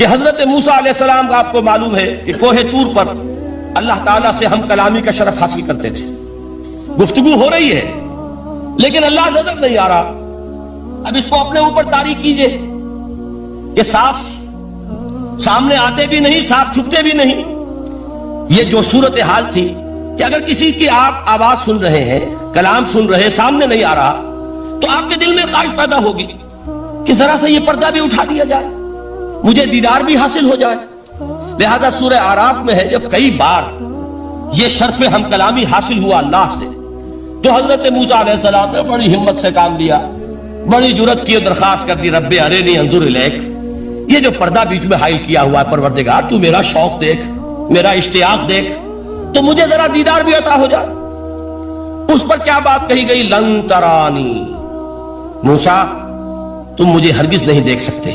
کہ حضرت موسیٰ علیہ السلام کا آپ کو معلوم ہے کہ کوہ طور پر اللہ تعالیٰ سے ہم کلامی کا شرف حاصل کرتے تھے. گفتگو ہو رہی ہے لیکن اللہ نظر نہیں آ رہا. اب اس کو اپنے اوپر طاری کیجئے کہ صاف سامنے آتے بھی نہیں، صاف چھپتے بھی نہیں. یہ جو صورتحال تھی کہ اگر کسی کی آپ آواز سن رہے ہیں، کلام سن رہے ہیں، سامنے نہیں آ رہا، تو آپ کے دل میں خواہش پیدا ہوگی کہ ذرا سا یہ پردہ بھی اٹھا دیا جائے، مجھے دیدار بھی حاصل ہو جائے. لہذا سورہ اعراف میں ہے جب کئی بار یہ شرف ہم کلامی حاصل ہوا اللہ سے، تو حضرت موسیٰ علیہ السلام نے بڑی ہمت سے کام لیا، بڑی جرت کی درخواست کر دی، رب ارنی انظر الیک. یہ جو پردہ بیچ میں حائل کیا ہوا ہے پروردگار، تو میرا شوق دیکھ، میرا اشتیاق دیکھ، تو مجھے ذرا دیدار بھی عطا ہو جائے. اس پر کیا بات کہی گئی؟ لن ترانی، موسیٰ تم مجھے ہرگز نہیں دیکھ سکتے،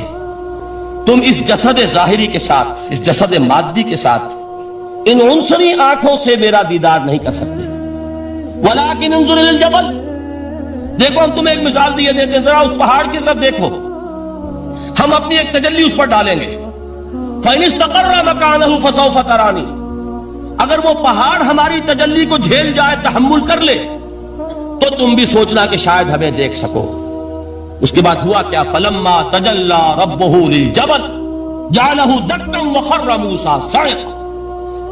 تم اس جسد ظاہری کے ساتھ، اس جسد مادی کے ساتھ، ان عنصری آنکھوں سے میرا دیدار نہیں کر سکتے. ولیکن انظر الی الجبل، دیکھو ہم تمہیں ایک مثال دیے دیتے ہیں، ذرا اس پہاڑ کی طرف دیکھو، ہم اپنی ایک تجلی اس پر ڈالیں گے. فإن استقر مکانہ فسوف ترانی، اگر وہ پہاڑ ہماری تجلی کو جھیل جائے، تحمل کر لے، تو تم بھی سوچنا کہ شاید ہمیں دیکھ سکو. اس کے بعد ہوا کیا؟ فلما تجلی ربہ للجبل جعلہ دکا وخر موسیٰ صعقا.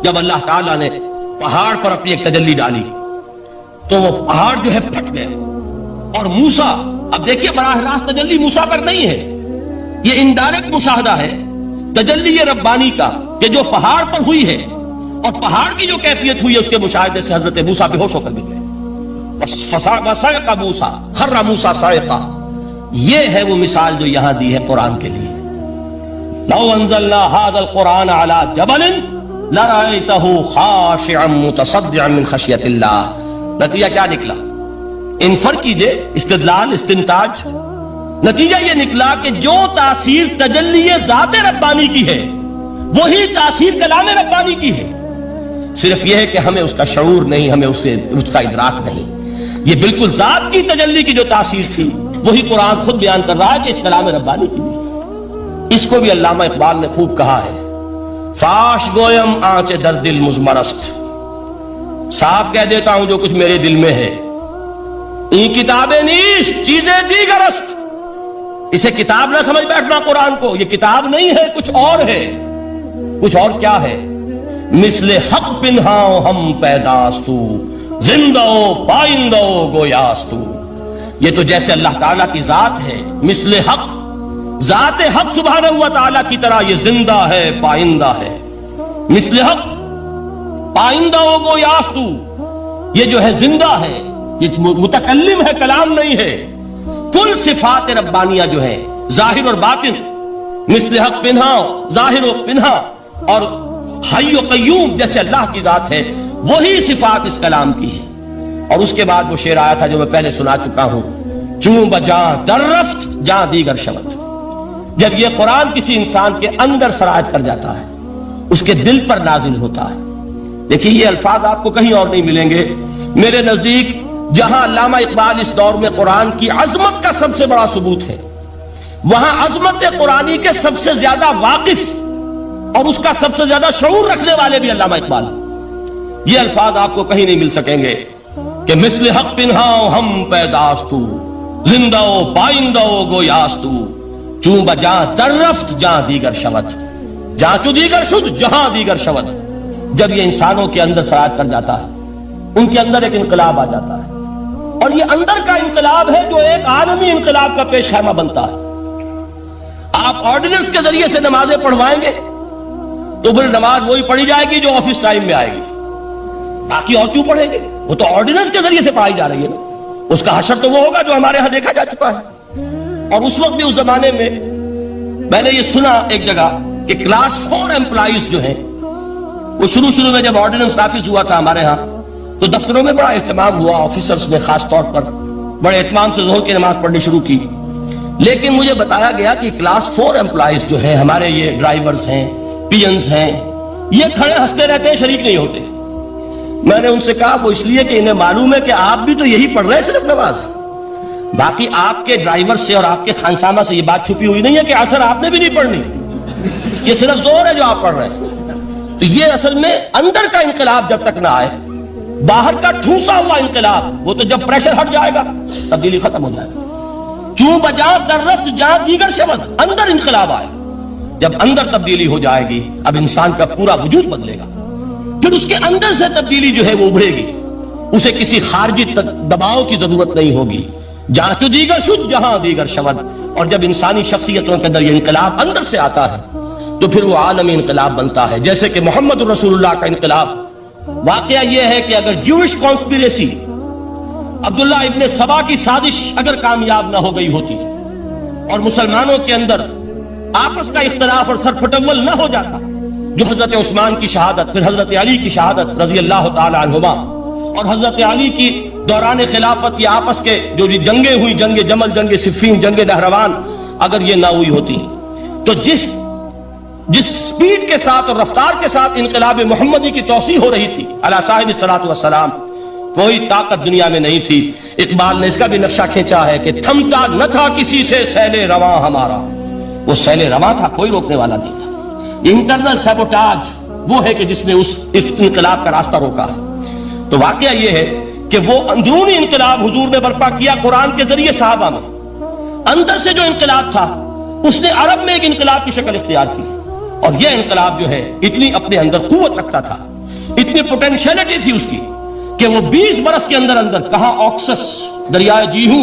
جب اللہ تعالیٰ نے پہاڑ پر اپنی ایک تجلی ڈالی تو وہ پہاڑ جو ہے پھٹ گیا. اور موسیٰ، اب دیکھیے براہ راست تجلی موسیٰ پر نہیں ہے، یہ انڈائریکٹ مشاہدہ ہے تجلی ربانی کا کہ جو پہاڑ پر ہوئی ہے، اور پہاڑ کی جو کیفیت ہوئی ہے اس کے مشاہدے سے حضرت موسیٰ بے ہوش ہو کر گئے. فصعق موسیٰ خر موسیٰ صعقا. یہ ہے وہ مثال جو یہاں دی ہے قرآن کے لیے. لو انزلنا هذا القرآن على جبل لرأيته خاشعا متصدعا من خشیۃ اللہ. نتیجہ کیا نکلا؟ انفر کیجئے، استدلال، استنتاج. نتیجہ یہ نکلا کہ جو تاثیر تجلی ذات ربانی کی ہے وہی تاثیر کلام ربانی کی ہے. صرف یہ ہے کہ ہمیں اس کا شعور نہیں، ہمیں اس کا ادراک نہیں. یہ بالکل ذات کی تجلی کی جو تاثیر تھی وہی قرآن خود بیان کر رہا ہے کہ اس کلام ربانی کی بھی. اس کو بھی علامہ اقبال نے خوب کہا ہے، فاش گویم آنچ در دل مزمرست، صاف کہہ دیتا ہوں جو کچھ میرے دل میں ہے. این کتابیں نیست چیزیں دیگرست. اسے کتاب نہ سمجھ بیٹھنا قرآن کو، یہ کتاب نہیں ہے، کچھ اور ہے. کچھ اور کیا ہے؟ مثل حق پنہاؤ ہم پیداستو، زندہ پائندہ گویاستو. یہ تو جیسے اللہ تعالیٰ کی ذات ہے، مثل حق، ذات حق سبحانہ و تعالیٰ کی طرح یہ زندہ ہے، پائندہ ہے. مثل حق، پائندہ گویاستو، یہ جو ہے زندہ ہے، یہ متکلم ہے، کلام نہیں ہے. کل صفات ربانیہ جو ہے ظاہر اور باطن، مثل حق پنہا، ظاہر و پنہا، اور حی و قیوم جیسے اللہ کی ذات ہے، وہی صفات اس کلام کی ہے. اور اس کے بعد وہ شعر آیا تھا جو میں پہلے سنا چکا ہوں، چوں بجاں در رفت جاں دیگر شود. جب یہ قرآن کسی انسان کے اندر سرایت کر جاتا ہے، اس کے دل پر نازل ہوتا ہے. دیکھیے یہ الفاظ آپ کو کہیں اور نہیں ملیں گے. میرے نزدیک جہاں علامہ اقبال اس دور میں قرآن کی عظمت کا سب سے بڑا ثبوت ہے، وہاں عظمت قرآنی کے سب سے زیادہ واقف اور اس کا سب سے زیادہ شعور رکھنے والے بھی علامہ اقبال. یہ الفاظ آپ کو کہیں نہیں مل سکیں گے کہ مثل حق پنہاؤ ہم پیداستو، زندہ پائندہ گویاستو، چوں بجاں در رفت جہاں دیگر شود، جہاں چو دیگر شد جہاں دیگر شود. جب یہ انسانوں کے اندر سرایت کر جاتا ہے، ان کے اندر ایک انقلاب آ جاتا ہے، اور یہ اندر کا انقلاب ہے جو ایک عالمی انقلاب کا پیش خیمہ بنتا ہے. آپ آرڈیننس کے ذریعے سے نمازیں پڑھوائیں گے تو پھر نماز وہی پڑھی جائے گی جو آفس ٹائم میں آئے گی، باقی اور کیوں پڑھیں گے؟ وہ تو آرڈیننس کے ذریعے سے پڑھائی جا رہی ہے نا. اس کا حشر تو وہ ہوگا جو ہمارے ہاں دیکھا جا چکا ہے. اور اس وقت بھی اس زمانے میں نے یہ سنا ایک جگہ کہ کلاس 4 امپلائیز جو ہیں، وہ شروع میں جب آرڈیننس نافذ ہوا تھا ہمارے ہاں تو دفتروں میں بڑا اہتمام ہوا، آفیسرز نے خاص طور پر بڑے اہتمام سے ظہر کی نماز پڑھنی شروع کی. لیکن مجھے بتایا گیا کہ کلاس 4 امپلائیز جو ہیں ہمارے، یہ ڈرائیورز ہیں، پینز ہیں، یہ کھڑے ہنستے رہتے ہیں، شریک نہیں ہوتے. میں نے ان سے کہا وہ اس لیے کہ انہیں معلوم ہے کہ آپ بھی تو یہی پڑھ رہے ہیں صرف نماز، باقی آپ کے ڈرائیور سے اور آپ کے خانسامہ سے یہ بات چھپی ہوئی نہیں ہے کہ عصر آپ نے بھی نہیں پڑھنی. یہ صرف زور ہے جو آپ پڑھ رہے ہیں. تو یہ اصل میں اندر کا انقلاب جب تک نہ آئے، باہر کا ٹھوسا ہوا انقلاب، وہ تو جب پریشر ہٹ جائے گا تبدیلی ختم ہو جائے گا. چوں بجاں در رفت جاں دیگر شود، اندر انقلاب آئے. جب اندر تبدیلی ہو جائے گی اب انسان کا پورا وجود بدلے گا، پھر اس کے اندر سے تبدیلی جو ہے وہ ابھرے گی، اسے کسی خارجی دباؤ کی ضرورت نہیں ہوگی. جہاں تو دیگر شد جہاں دیگر شود. اور جب انسانی شخصیتوں کے اندر یہ انقلاب اندر سے آتا ہے تو پھر وہ عالمی انقلاب بنتا ہے. جیسے کہ محمد رسول اللہ کا انقلاب. واقعہ یہ ہے کہ اگر جوش کانسپیریسی، عبداللہ ابن سبا کی سازش اگر کامیاب نہ ہو گئی ہوتی اور مسلمانوں کے اندر آپس کا اختلاف اور سرپھٹول نہ ہو جاتا، جو حضرت عثمان کی شہادت، پھر حضرت علی کی شہادت رضی اللہ تعالی عنہما، اور حضرت علی کی دوران خلافت یہ آپس کے جو جنگیں ہوئی، جنگ جمل، جنگ صفین، جنگ نہروان، اگر یہ نہ ہوئی ہوتی تو جس سپیڈ کے ساتھ اور رفتار کے ساتھ انقلاب محمدی کی توسیع ہو رہی تھی علی صاحب الصلاۃ والسلام، کوئی طاقت دنیا میں نہیں تھی. اقبال نے اس کا بھی نقشہ کھینچا ہے کہ تھمتا نہ تھا کسی سے سیل رواں ہمارا. وہ سیل رواں تھا، کوئی روکنے والا نہیں تھا. انٹرنل سیبوٹاج وہ ہے کہ جس نے اس انقلاب کا راستہ روکا. تو واقعہ یہ ہے کہ وہ اندرونی انقلاب حضور نے برپا کیا قرآن کے ذریعے صحابہ میں. اندر سے جو انقلاب تھا اس نے عرب میں ایک انقلاب کی شکل اختیار کی. اور یہ انقلاب جو ہے اتنی اپنے اندر قوت رکھتا تھا، اتنی پوٹینشیلٹی تھی اس کی کہ وہ 20 برس کے اندر اندر کہاں آکسس دریائے جیہو،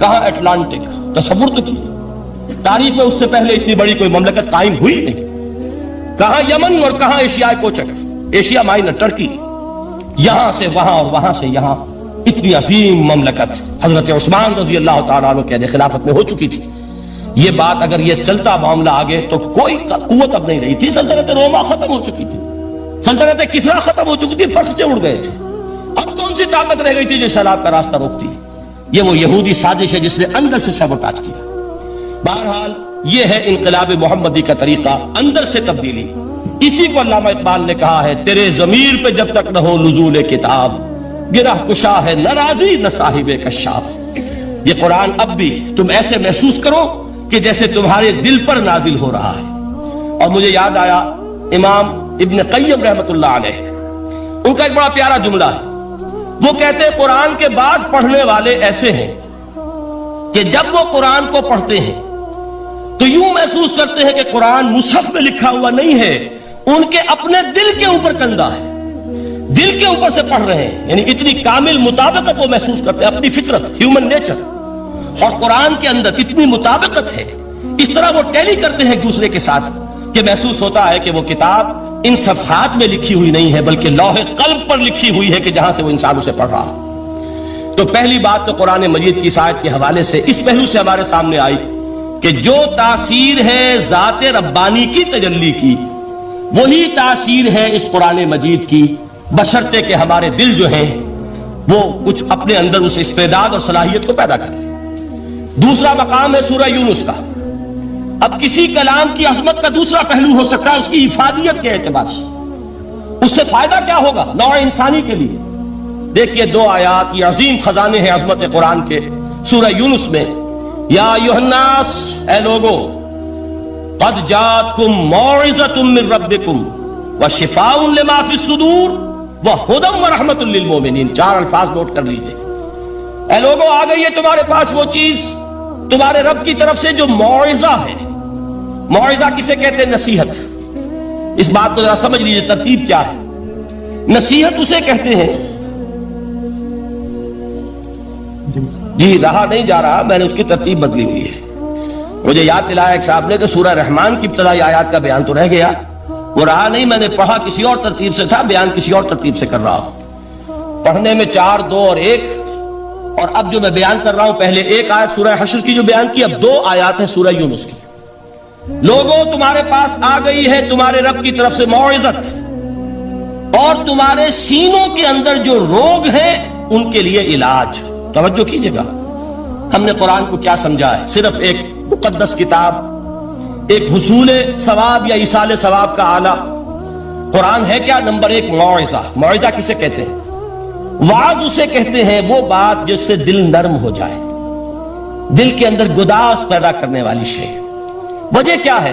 کہاں اٹلانٹک. تصور تو کی تاریخ میں اس سے پہلے اتنی بڑی کوئی مملکت قائم ہوئی نہیں. کہاں یمن اور کہاں ایشیائی کوچک، ایشیا مائنر، ٹرکی، یہاں سے وہاں اور وہاں سے یہاں، اتنی عظیم مملکت حضرت عثمان رضی اللہ تعالیٰ عنہ کے خلافت میں ہو چکی تھی. یہ بات اگر یہ چلتا معاملہ آگے تو کوئی قوت اب نہیں رہی تھی. سلطنت روما ختم ہو چکی تھی، سلطنت کسرا ختم ہو چکی تھی، پرختے اڑ گئے تھے. اب کون سی طاقت رہ گئی تھی جو سیلاب کا راستہ روکتی؟ یہ وہ یہودی سازش ہے جس نے اندر سے سیبوٹاج کیا. بہرحال یہ ہے انقلاب محمدی کا طریقہ، اندر سے تبدیلی. اسی کو علامہ اقبال نے کہا ہے، تیرے ضمیر پہ جب تک نہ ہو نزول کتاب، گرہ کشا ہے نہ راضی نہ صاحب کشاف. یہ قرآن اب بھی تم ایسے محسوس کرو کہ جیسے تمہارے دل پر نازل ہو رہا ہے. اور مجھے یاد آیا امام ابن قیم رحمت اللہ علیہ، ان کا ایک بڑا پیارا جملہ ہے. وہ کہتے ہیں قرآن کے بعض پڑھنے والے ایسے ہیں کہ جب وہ قرآن کو پڑھتے ہیں تو یوں محسوس کرتے ہیں کہ قرآن مصحف میں لکھا ہوا نہیں ہے، ان کے اپنے دل کے اوپر کندہ ہے، دل کے اوپر سے پڑھ رہے ہیں. یعنی اتنی کامل مطابقت وہ محسوس کرتے ہیں، اپنی فطرت، ہیومن نیچر اور قرآن کے اندر اتنی مطابقت ہے. اس طرح وہ ٹیلی کرتے ہیں ایک دوسرے کے ساتھ کہ محسوس ہوتا ہے کہ وہ کتاب ان صفحات میں لکھی ہوئی نہیں ہے بلکہ لوح قلب پر لکھی ہوئی ہے کہ جہاں سے وہ انسان اسے پڑھ رہا. تو پہلی بات تو قرآن مجید کی اس آیت کے حوالے سے اس پہلو سے ہمارے سامنے آئی کہ جو تاثیر ہے ذات ربانی کی تجلی کی، وہی تاثیر ہے اس قرآن مجید کی، بشرطے کہ ہمارے دل جو ہیں وہ کچھ اپنے اندر اس استعداد اور صلاحیت کو پیدا کریں. دوسرا مقام ہے سورہ یونس کا. اب کسی کلام کی عظمت کا دوسرا پہلو ہو سکتا ہے اس کی افادیت کے اعتبار سے، اس سے فائدہ کیا ہوگا نوع انسانی کے لیے. دیکھیے دو آیات، یہ عظیم خزانے ہیں عظمت قرآن کے. سورہ یونس میں یا ایھا الناس، اے لوگو، قد جاءتکم موعظۃ من ربکم وشفاء لما فی الصدور وہدی ورحمۃ للمؤمنین. 4 الفاظ نوٹ کر لیجئے. اے لوگو، آ گئی ہے تمہارے پاس وہ چیز تمہارے رب کی طرف سے جو موعظہ ہے. موعظہ کسے کہتے ہیں؟ نصیحت. اس بات کو ذرا سمجھ لیجئے ترتیب کیا ہے. نصیحت اسے کہتے ہیں، جی رہا نہیں جا رہا، میں نے اس کی ترتیب بدلی ہوئی ہے. مجھے یاد دلایا ایک صاحب نے کہ سورہ رحمان کی ابتدائی آیات کا بیان تو رہ گیا، وہ رہا نہیں، میں نے پڑھا کسی اور ترتیب سے تھا، بیان کسی اور ترتیب سے کر رہا ہوں. پڑھنے میں 4، 2 اور 1، اور اب جو میں بیان کر رہا ہوں پہلے ایک آیت سورہ حشر کی جو بیان کی، اب 2 آیات ہیں سورہ یونس کی. لوگوں، تمہارے پاس آ گئی ہے تمہارے رب کی طرف سے موعظت، اور تمہارے سینوں کے اندر جو روگ ہیں ان کے لیے علاج. توجہ کیجئے گا، ہم نے قرآن کو کیا سمجھا ہے؟ صرف ایک مقدس کتاب، ایک حصول ثواب یا ایصال ثواب کا آلہ. قرآن ہے کیا؟ نمبر 1 موعظہ. موعظہ کسے کہتے ہیں؟ وعظ اسے کہتے ہیں وہ بات جس سے دل نرم ہو جائے، دل کے اندر گداز پیدا کرنے والی شے. وجہ کیا ہے؟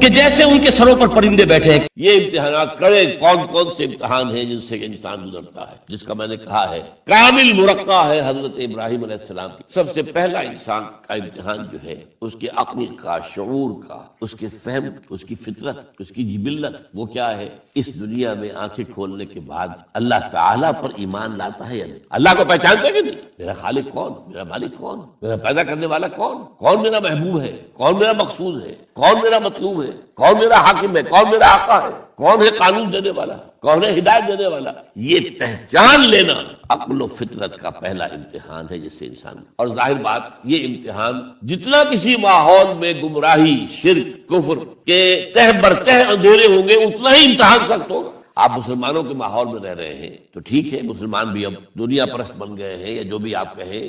کہ جیسے ان کے سروں پر پرندے بیٹھے ہیں۔ یہ امتحانات کڑے کون کون سے امتحان ہیں جن سے انسان گزرتا ہے، جس کا میں نے کہا ہے کامل مرقع ہے حضرت ابراہیم علیہ السلام کی۔ سب سے پہلا انسان کا امتحان جو ہے اس کے عقل کا، شعور کا، اس کے فہم، اس کی فطرت، اس کی جبلت، وہ کیا ہے؟ اس دنیا میں آنکھیں کھولنے کے بعد اللہ تعالیٰ پر ایمان لاتا ہے یا نہیں؟ اللہ کو پہچانتا کہ نہیں؟ میرا خالق کون؟ میرا مالک کون؟ میرا پیدا کرنے والا کون؟ کون میرا محبوب ہے؟ کون میرا مقصود ہے؟ کون میرا مطلوب ہے؟ کون میرا حاکم ہے؟ کون میرا آقا ہے؟ کون ہے قانون دینے والا؟ کون ہے ہدایت دینے والا؟ یہ پہچان لینا عقل و فطرت کا پہلا امتحان ہے جس سے انسان، اور ظاہر بات یہ امتحان جتنا کسی ماحول میں گمراہی، شرک، کفر کے تہ برتہ اندھیرے ہوں گے اتنا ہی امتحان سخت ہوگا۔ آپ مسلمانوں کے ماحول میں رہ رہے ہیں تو ٹھیک ہے، مسلمان بھی اب دنیا پرست بن گئے ہیں یا جو بھی آپ کہیں،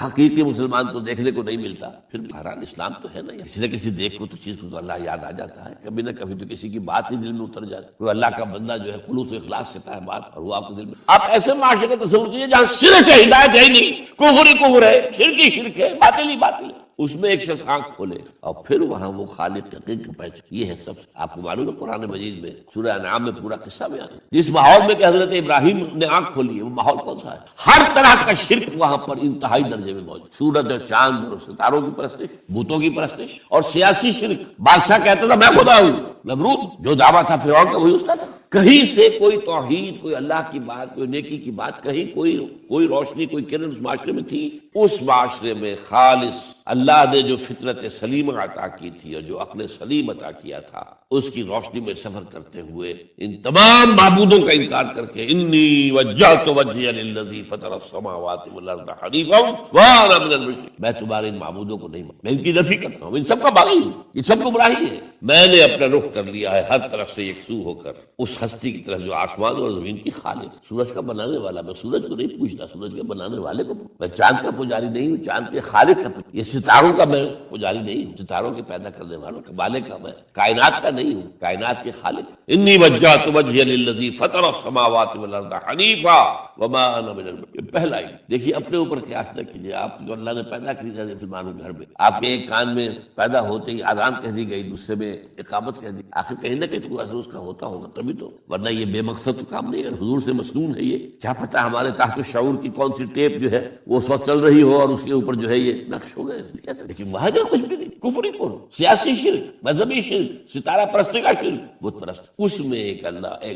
حقیقی مسلمان تو دیکھنے کو نہیں ملتا، پھر بہرحال اسلام تو ہے نا، کسی نہ کسی دیکھ کو تو چیز کو تو اللہ یاد آ جاتا ہے، کبھی نہ کبھی تو کسی کی بات ہی دل میں اتر جاتی ہے، کوئی اللہ کا بندہ جو ہے خلوص و اخلاص سے ہے بات، اور وہ آپ کو دل میں، آپ ایسے معاشرے کا تصور کیجیے جہاں سرے سے ہدایت ہے ہی نہیں، کفر ہی کفر ہے، شرک ہی شرک ہے، باطل ہی باطل ہے، اس میں ایک شخص آنکھ کھولے اور پھر وہاں وہ خالق حقیقی کو پہچان، یہ ہے سب۔ آپ کو معلوم ہے قرآن مجید میں سورہ انعام میں پورا قصہ بیان ہے، جس ماحول میں کہ حضرت ابراہیم نے آنکھ کھولی ہے وہ ماحول کون سا ہے؟ ہر طرح کا شرک وہاں پر انتہائی درجے میں موجود، سورج اور چاند اور ستاروں کی پرستش، بتوں کی پرستش، اور سیاسی شرک۔ بادشاہ کہتا تھا میں خدا ہوں، نمرود جو دعویٰ تھا فرعون کا وہی اس کا تھا، کہیں سے کوئی توحید، کوئی اللہ کی بات، کوئی نیکی کی بات، کہیں کوئی روشنی، کوئی کرن اس معاشرے میں تھی؟ اس معاشرے میں خالص اللہ نے جو فطرت سلیمہ عطا کی تھی اور جو عقل سلیم عطا کیا تھا اس کی روشنی میں سفر کرتے ہوئے ان تمام معبودوں کا انکار کر کے انی وجہت وجہی للذی فطر السماوات والارض حنیفا وانا من المشرکین، میں تمہارے ان معبودوں کو نہیں مانتا، میں ان کی نفی کرتا ہوں، ان سب کا باغی ہوں، یہ سب گمراہی ہے، میں نے اپنا رخ کر لیا ہے ہر طرف سے یکسو ہو کر اس ہستی کی طرف جو آسمان اور زمین کی خالق، سورج کا بنانے والا، میں سورج کو نہیں پوچھتا، سورج کے بنانے والے کو، میں چاند کا پجاری نہیں ہوں، چاند کے خالق کا، یہ ستاروں کا میں پجاری نہیں ہوں، ستاروں کے پیدا کرنے والوں کا مالک کا، میں کائنات کا نہیں ہوں، کائنات کے خالق۔ انی وجہت وجہی للذی فطر السماوات والارض حنیفا وما انا من المشرکین، پہلا ہی دیکھیے اپنے اوپر قیاس نہ کیجیے، آپ جو اللہ نے پیدا کی تھی مسلمانوں گھر میں، آپ کے ایک کان میں پیدا ہوتے ہی اذان کہہ دی گئی، دوسرے میں اقامت کہہ دی، آخر کہیں نہ کہیں تو اثر اس کا ہوتا ہوگا تبھی تو، ورنہ یہ بے مقصد تو کام نہیں ہے، حضور سے مسنون ہے یہ، کیا پتہ ہمارے تحت الشعور کی کون سی ٹیپ جو ہے وہ اس وقت چل رہی ہو اور اس کے اوپر جو ہے یہ نقش ہو گئے، لیکن وہاں جو کچھ بھی نہیں، کفری کو، سیاسی شرک، مذہبی شرک، ستارہ پرستی کا شرک، بت پرست، اس میں ایک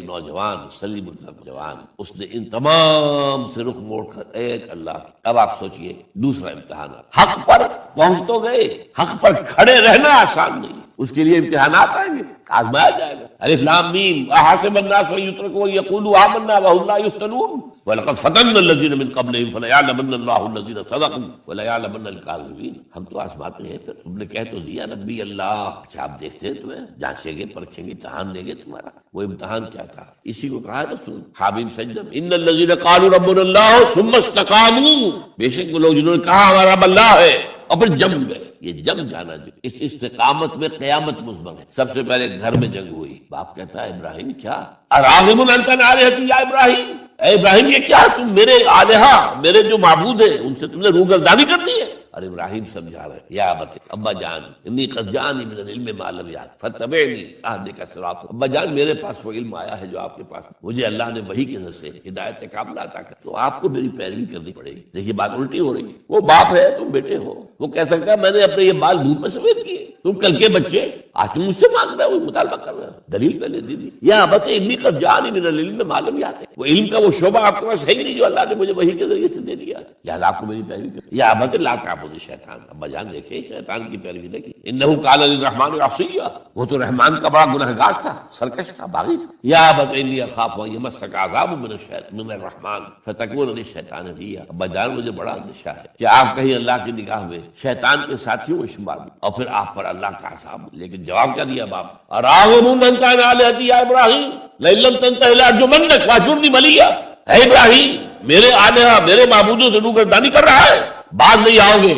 نوجوان سلیم القلب جوان، اس نے ان تمام سے رخ موڑ کر ایک اللہ کی۔ اب آپ سوچئے دوسرا امتحان، حق پر پہنچ تو گئے، حق پر کھڑے رہنا آسان نہیں، اس کے لیے امتحانات آئیں گے، آزمایا جائے گا۔ الف لام میم احسب الناس ان یترکوا ان یقولوا آمنا وهم لا یفتنون وَلَقَدْ فَتَنَّا الَّذِينَ مِن قَبْلِهِمْ فَلَيَعْلَمَنَّ اللَّهُ الَّذِينَ صَدَقُوا وَلَيَعْلَمَنَّ الْكَاذِبِينَ۔ ہم تو آزماتے ہیں، پھر تم نے کہہ تو دیا نبی اللہ، اچھا آپ دیکھتے ہیں تمہیں جانچیں گے، پرکھیں گے، امتحان لیں گے تمہارا۔ وہ امتحان کیا تھا؟ اسی کو کہا ہے رسول حامیم سجدہ، ان الذین قالوا ربنا اللہ ثم استقاموا، بے شک وہ لوگ جنہوں نے کہا ہمارا رب اللہ ہے اور پھر جم گئے۔ یہ جم جانا جو اس استقامت میں قیامت مضمر ہے۔ سب سے پہلے گھر میں جنگ ہوئی، باپ کہتا ہے ابراہیم کیا اراغب انت عن آلہتی یا ابراہیم، اے ابراہیم یہ کیا تم میرے آلہہ، میرے جو معبود ہیں ان سے تم نے روگردانی کر دی ہے؟ اور ابراہیم سمجھا رہے یا ابت، ابا جان انی قد جانی من العلم ما لم یأتک فتبعنی اهدک صراطا، ابا جان میرے پاس وہ علم آیا ہے جو آپ کے پاس، مجھے اللہ نے وحی کے ذریعے سے ہدایت کاملہ عطا کر، تو آپ کو میری پیروی کرنی پڑے گی۔ دیکھیے بات الٹی ہو رہی ہے، وہ باپ ہے تم بیٹے ہو، وہ کہہ سکتا ہے میں نے اپنے یہ بال دودھ میں سفید کیے، تم کل کے بچے آج تم مجھ سے مانگ رہے ہو، مطالبہ کر رہے ہو، دلیل پہلے دی دی یا ابت انی قد جانی من العلم ما لم یأتک، وہ علم کا وہ شعبہ آپ کے پاس ہے ہی نہیں جو اللہ نے مجھے وحی کے ذریعے سے دے دیا، لہٰذا آپ کو میری پیروی کرنی، یا ابت لا تعبد الشیطان، ابا جان دیکھیں شیطان کی پیروی نہیں کی، انہ قال للرحمن عصیا، وہ تو رحمان کا بڑا گنہگار تھا، سرکش تھا، باغی تھا، یا ابت انی اخاف ان یمسک عذاب من الرحمن فتکون للشیطان ولیا، ابا جان مجھے بڑا اندیشہ ہے کہ آپ کہیں اللہ کی نگاہ میں شیطان کے ساتھیوں میں شمار بھی اور پھر آپ پر اللہ کا عذاب۔ لیکن جواب کیا دیا باپ، اراغب انت عن آلہتی یا ابراہیم لئن لم تنتہ لارجمنک واہجرنی ملیا، اے ابراہیم میرے آلہہ میرے معبودوں سے روگردانی کر رہا ہے، بعد نہیں آؤ گے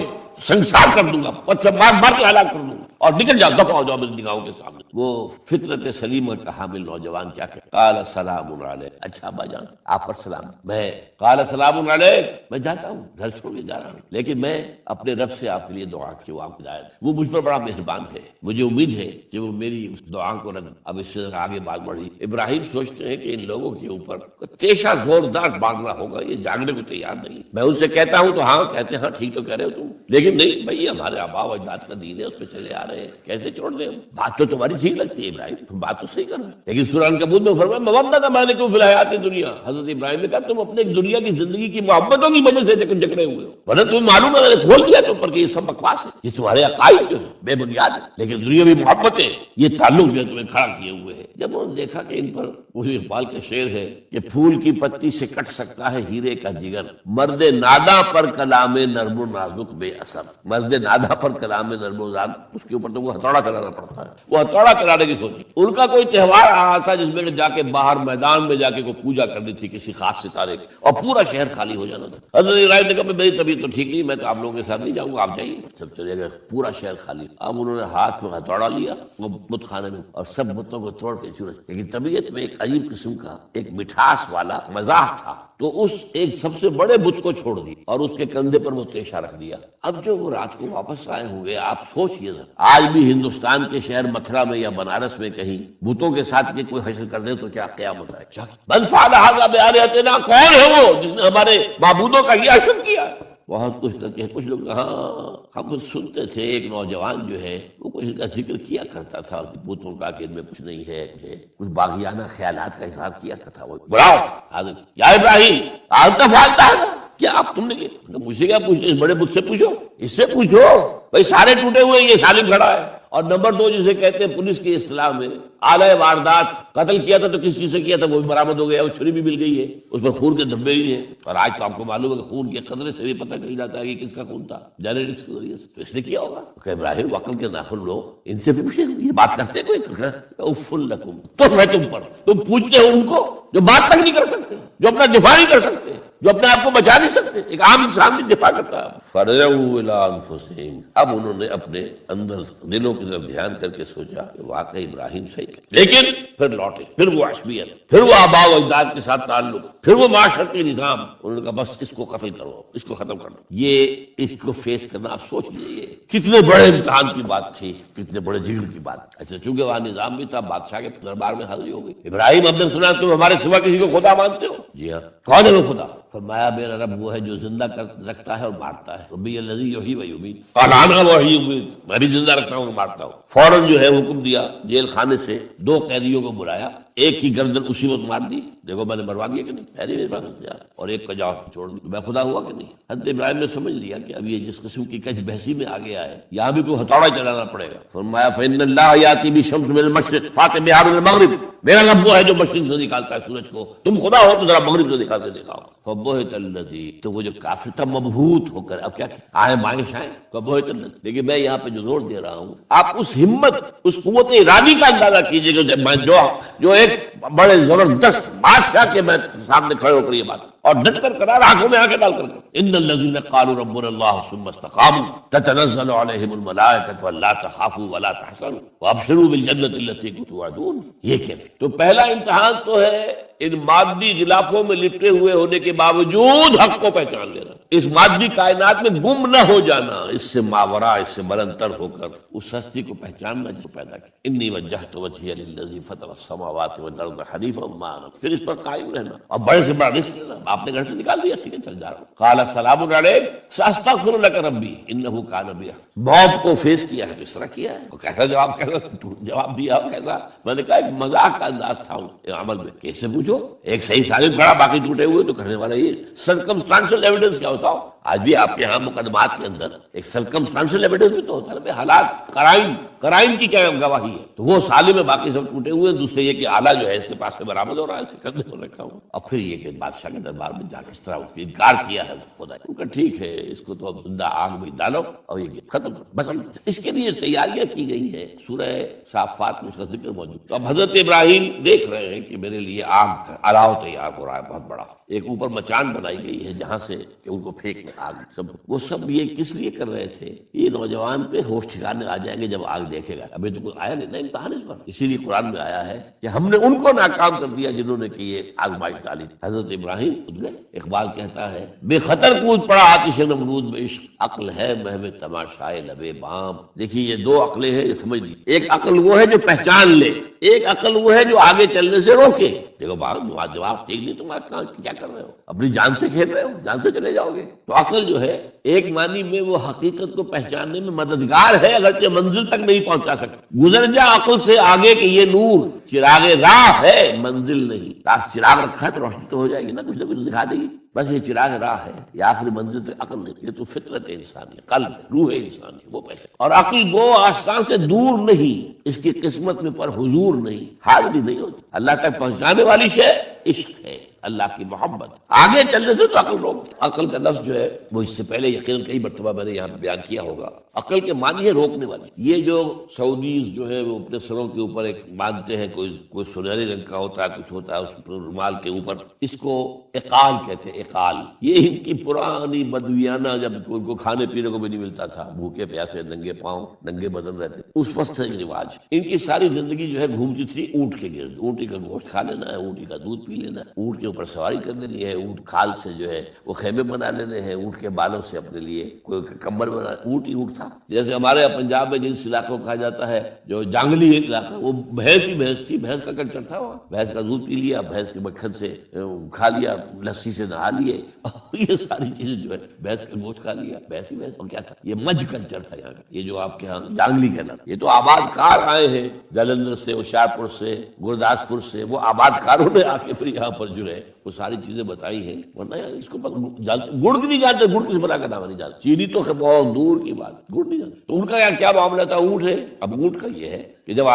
سنسار کر دوں گا، پتھر مار مار کے ہلاک کر دوں گا، اور نکل جاؤ، دفع ہو جاؤ میری نگاہوں کے سامنے۔ وہ فطرت سلیمہ کا حامل نوجوان کیا کہ قال سلام علیک، اچھا ابا جان آپ پر سلام۔ میں قال سلام علیک، میں جاتا ہوں، گھر چھوڑ کے جا رہا ہوں، لیکن میں اپنے رب سے آپ کے لیے دعا کی، وہ آپ کو ہدایت، وہ مجھ پر بڑا مہربان ہے، مجھے امید ہے کہ وہ میری اس دعا کو رد۔ اب اس سے آگے بات بڑھی، ابراہیم سوچتے ہیں کہ ان لوگوں کے اوپر تیشہ زوردار مارنا ہوگا، یہ جاگنے کو تیار نہیں۔ میں ان سے کہتا ہوں تو ہاں کہتے ہیں، ہاں ٹھیک تو کہہ رہے ہو تم، لیکن نہیں بھائی ہمارے آبا و اجداد کا دین ہے، اس پہ چلے آ رہے ہیں، کیسے چھوڑ دیں؟ بات تو تمہاری ٹھیک لگتی ہے ابراہیم، تم بات تو صحیح کر رہے ہیں، لیکن سورہ عنکبوت میں فرمایا مودۃ بینکم فی الحیاۃ الدنیا، حضرت ابراہیم نے کہا تم اپنے دنیا کی زندگی کی محبتوں کی وجہ سے جکڑے ہوئے ہو، ورنہ تمہیں معلوم ہے میں نے کھول دیا تم پر کہ یہ سب بکواس ہے، یہ تمہارے عقائد جو ہے بے بنیاد ہے، لیکن دنیاوی محبتیں یہ تعلق جو ہے تمہیں کھڑا کیے ہوئے ہے۔ جب انہوں نے دیکھا کہ ان پر، وہی اقبال کا شعر ہے کہ پھول کی پتی سے کٹ سکتا ہے ہیرے کا جگر، مرد نادا پر کلام نرم و نازک بے اثر، مرد نادا پر کلام نرم و نازک، اس کے اوپر تو وہ ہتھوڑا چلانا پڑتا ہے، وہ ہتھوڑا چلانے کی سوچی۔ ان کا کوئی تہوار آ رہا تھا جس میں جا کے باہر میدان میں جا کے کوئی پوجا کرنی تھی کسی خاص ستارے کی، اور پورا شہر خالی ہو جانا تھا۔ حضرت ابراہیم نے کہا میری طبیعت تو ٹھیک نہیں، میں تو آپ لوگوں کے ساتھ نہیں جاؤں گا، آپ جائیے۔ سب چلے گئے، پورا شہر خالی۔ اب انہوں نے ہاتھ میں ہتھوڑا لیا وہ بت خانے میں اور سب بتوں کو توڑ کے چورے، لیکن طبیعت میں ایک عجیب قسم کا ایک مٹھاس والا مزاح تھا، تو اس ایک سب سے بڑے بت کو چھوڑ دی اور اس کے کندھے پر وہ تیشہ رکھ دیا۔ اب جو وہ رات کو واپس آئے ہوں گے، آپ سوچئے ذرا، آج بھی ہندوستان کے شہر متھرا میں یا بنارس میں کہیں بتوں کے ساتھ کے کوئی حشر کر دے تو کیا قیامت آئے؟ کیا من فعل ھذا بآلہتنا، کون ہے وہ جس نے ہمارے معبودوں کا یہ حشر کیا؟ بہت کچھ کر کے کچھ لوگ، ہاں ہم کچھ سنتے تھے، ایک نوجوان جو ہے وہ کچھ ان کا ذکر کیا کرتا تھا بتوں کا کہ ان میں کچھ نہیں ہے، کچھ باغیانہ خیالات کا اظہار کیا کرتا۔ وہ بلاؤ حاضر، یا ابراہیم انت فعلت ھذا، کیا آپ تم نے کیا؟ مجھ سے کیا پوچھتے، اس بڑے بت سے پوچھو، اس سے پوچھو، بھائی سارے ٹوٹے ہوئے یہ سالم کھڑا ہے۔ اور نمبر دو جسے کہتے ہیں پولیس کی اصطلاح میں آلہ واردات، قتل کیا تھا تو کس چیز سے کیا تھا وہ بھی برآمد ہو گیا، وہ چھری بھی مل گئی ہے، اس پر خون کے دھبے بھی ہیں، اور آج تو آپ کو معلوم ہے کہ خون کے قطرے سے بھی پتہ چل جاتا ہے کہ کس کا خون تھا، جینیٹکس کے ذریعے سے۔ تو اس نے کیا ہوگا کہ ابراہیم عقل کے ناخن لو، ان سے پوچھے، یہ بات کرتے کوئی؟ اف لکم، تو ہے تم پر، تم پوچھتے ہو ان کو جو بات تک نہیں کر سکتے، جو اپنا دفاع نہیں کر سکتے، جو اپنے آپ کو بچا نہیں سکتے۔ ایک عام انسان بھی دفاع کرتا ہے۔ فرجعوا الی انفسہم، اب انہوں نے اپنے اندر دلوں کی طرف دھیان کر کے سوچا کہ واقعی ابراہیم صحیح ہے، لیکن پھر لوٹے، پھر وہ عصبیت، پھر وہ آباء و اجداد کے ساتھ تعلق، پھر وہ معاشرتی نظام۔ انہوں نے کہا بس اس کو قتل کرو، اس کو ختم کرو۔ یہ اس کو فیس کرنا، آپ سوچ لیجیے کتنے بڑے امتحان کی بات تھی، کتنے بڑے جگر کی بات۔ اچھا چونکہ وہاں نظام بھی تھا، بادشاہ کے دربار میں حاضری ہو گئی۔ ابراہیم اب نے سنا تم ہمارے سوا کسی کو خدا مانتے ہو؟ جی ہاں۔ کون ہے وہ خدا؟ فرمایا میرا رب وہ ہے جو زندہ رکھتا ہے اور مارتا ہے، ربی الذی یحیی و یمیت، انا وحی یمیت، میں بھی زندہ رکھتا ہوں اور مارتا ہوں۔ فوراً جو ہے حکم دیا، جیل خانے سے دو قیدیوں کو بلایا، ایک کی گردن اسی وقت مار دی، دیکھو میں نے مروا دیا کہ نہیں، پہلے میرے پاس ہتھیار، اور ایک کا جان چھوڑ دی، میں خدا ہوا کہ نہیں۔ حضرت ابراہیم نے سمجھ لیا کہ اب یہ جس قسم کی کج بحثی میں آ گیا ہے، یہاں بھی کوئی ہتھوڑا چلانا پڑے گا۔ فرمایا فإن اللہ یأتی بالشمس من المشرق فأت بہا من المغرب، میرا رب وہ ہے جو مشرق سے نکالتا ہے سورج کو، تم خدا ہو تو ذرا مغرب سے نکال کے دکھاؤ۔ فبہت الذی، تو وہ جو کافر تھا مبہوت ہو کر، اب کیا آئے مائش آئے، فبہت الذی، لیکن میں یہاں پہ جو زور دے رہا ہوں، آپ اس ہمت، اس قوت ارادی کا اندازہ کیجئے کہ جو ایک بڑے زبردست بادشاہ کے میں سامنے کھڑے ہو کر یہ بات اور ڈٹ کر کرار آنکھوں میں آنکھیں ڈال کر، ان الذین قالوا ربنا اللہ ثم استقاموا تتنزل علیہم الملائکۃ الا تخافوا ولا تحزنوا وابشروا بالجنۃ التی کنتم توعدون۔ یہ کیسے؟ تو پہلا امتحان تو ہے ان مادی غلافوں میں لپٹے ہوئے ہونے کے باوجود حق کو پہچان لینا، اس مادی کائنات میں گم نہ ہو جانا، اس سے ماورا، اس سے بلندتر ہو کر اس ہستی کو پہچاننا جس کو پیدا کیا۔ انی وجہت وجہی للذی فطر السماوات والارض حنیفا وما انا، پھر اس پر قائم رہنا، اور بڑے سے بڑا رزق لینا۔ آپ نے گھر سے نکال دیا، ٹھیک ہے چل جا رہا ہوں۔ قال السلام علیک ساستغفر لک ربی انہ کان بی، موت کو فیس کیا ہے، اس طرح کیا ہے، وہ کیسا جواب جواب دیا کیسا؟ میں نے کہا ایک مذاق کا انداز تھا عمل میں، کیسے پوچھو، ایک صحیح سالم کھڑا باقی ٹوٹے ہوئے، تو کرنے والا یہ سرکمسٹانشل ایویڈنس کیا ہوتا ہو؟ آج بھی آپ کے ہاں مقدمات کے اندر ایک سرکمسٹانشل ایویڈنس بھی تو ہوتا ہے، حالات کرائم کی کیا گواہی ہے، تو وہ سالم میں باقی سب ٹوٹے ہوئے، دوسرے یہ کہ آلہ جو ہے اس کے پاس سے برآمد ہو رہا ہے، کندھے پر رکھا ہوا، اور پھر یہ کہ بادشاہ کے دربار میں جا کے اس طرح انکار کیا ہے خدا، کیونکہ ٹھیک ہے اس کو تو اب زندہ آگ میں ڈالو اور یہ ختم بس۔ اس کے لیے تیاریاں کی گئی ہے، سورہ صافات میں اس کا ذکر موجود۔ تو اب حضرت ابراہیم دیکھ رہے ہیں کہ میرے لیے آگ کا الاؤ تیار ہو رہا ہے بہت بڑا، ایک اوپر مچان بنائی گئی ہے جہاں سے کہ ان کو پھینکنے آگ سب، وہ سب یہ کس لیے کر رہے تھے؟ یہ نوجوان پہ ہوش ٹھکانے آ جائیں گے جب آگ دیکھے گا. ابھی تو کوئی آیا نہیں نا امتحان اس پر، اسی لیے قرآن میں آیا ہے کہ ہم نے ان کو ناکام کر دیا جنہوں نے کہ یہ آزمائش ڈالی. حضرت ابراہیم کود گئے. اقبال کہتا ہے بے خطر کود پڑا آتش نمرود میں عشق، عقل ہے محو تماشائے لبے بام. دیکھیے یہ دو عقلیں ہیں، یہ سمجھ لیجیے. ایک عقل وہ ہے جو پہچان لے، ایک عقل وہ ہے جو آگے چلنے سے روکے. دیکھو جواب ٹھیک نہیں، تمہارا کام کیا کر رہے ہو؟ اپنی جان سے کھیل رہے ہو، جان سے چلے جاؤ گے. تو عقل جو ہے ایک معنی میں وہ حقیقت کو پہچاننے میں مددگار ہے، اگرچہ منزل تک نہیں پہنچا سکتا. گزر جا عقل سے آگے کہ یہ نور چراغ راہ ہے منزل نہیں. راست چراغ رکھا ہے تو روشنی تو ہو جائے گی نا، کچھ نہ کچھ دکھا دے گی. بس یہ چراغ راہ ہے، یہ آخری منزل تک عقل نہیں. یہ تو فطرت انسانی، قلب روح انسانی وہ پہچان. اور عقل گو آستان سے دور نہیں، اس کی قسمت میں پر حضور نہیں، حاضری نہیں ہوتی. اللہ تک پہنچانے والی شے عشق ہے، اللہ کی محبت. آگے چلنے سے تو عقل روک. عقل کا لفظ جو ہے وہ اس سے پہلے یقیناً کئی مرتبہ میں نے یہاں بیان کیا ہوگا. عقل کے معنی ہے روکنے والی. یہ جو سعودیز جو ہے وہ اپنے سروں کے اوپر ایک باندھتے ہیں، کوئی سنہری رنگ کا ہوتا ہے، کچھ ہوتا ہے اس پر رومال کے اوپر، اس کو اقال کہتے ہیں. اقال یہ ان کی پرانی بدویانہ، جب ان کو کھانے پینے کو بھی نہیں ملتا تھا، بھوکے پیاسے ننگے پاؤں ننگے بدن رہتے، اس وقت سے رواج. ان کی ساری زندگی جو ہے گھومتی تھی اونٹ کے گرد. اونٹی کا گوشت کھا لینا ہے، اونٹی کا دودھ پی لینا ہے، اونٹ کے اوپر سواری کر لینی ہے، اونٹ کھال سے جو ہے وہ خیمے بنا لینے ہیں، اونٹ کے بالوں سے اپنے لیے کوئی کمبل بنا. اونٹ ہی اونٹ تھا. جیسے ہمارے پنجاب میں جن علاقوں کو کہا جاتا ہے جو جنگلی علاقہ، وہ بھینس ہی بھینس تھی، بھینس کا کلچر تھا وہاں. بھینس کا دودھ پی لیا، بھینس کے مکھن سے کھا لیا، لسی سے نہا لیے، یہ ساری چیزیں جو ہے بھینس کا گوشت کھا لیا. بھینس ہی بھینس. اور کیا تھا؟ یہ مجھ کلچر تھا یہاں کا. یہ جو آپ کے ہاں جانگلی کہنا، یہ تو آباد کار آئے ہیں جلندھر سے، ہوشیارپور سے، گرداسپور سے. وہ آباد کاروں نے آ کے پھر یہاں پر جو ہے وہ ساری چیزیں بتائی ہیں. ورنہ یار اس کو گڑ بھی نہیں جانتے، گڑ کس بنا کا نام نہیں جانتے. چینی تو بہت دور کی بات، گڑ نہیں جانتے. تو ان کا یار کیا معاملہ تھا؟ اونٹ ہے. اب اونٹ کا یہ ہے کہ جب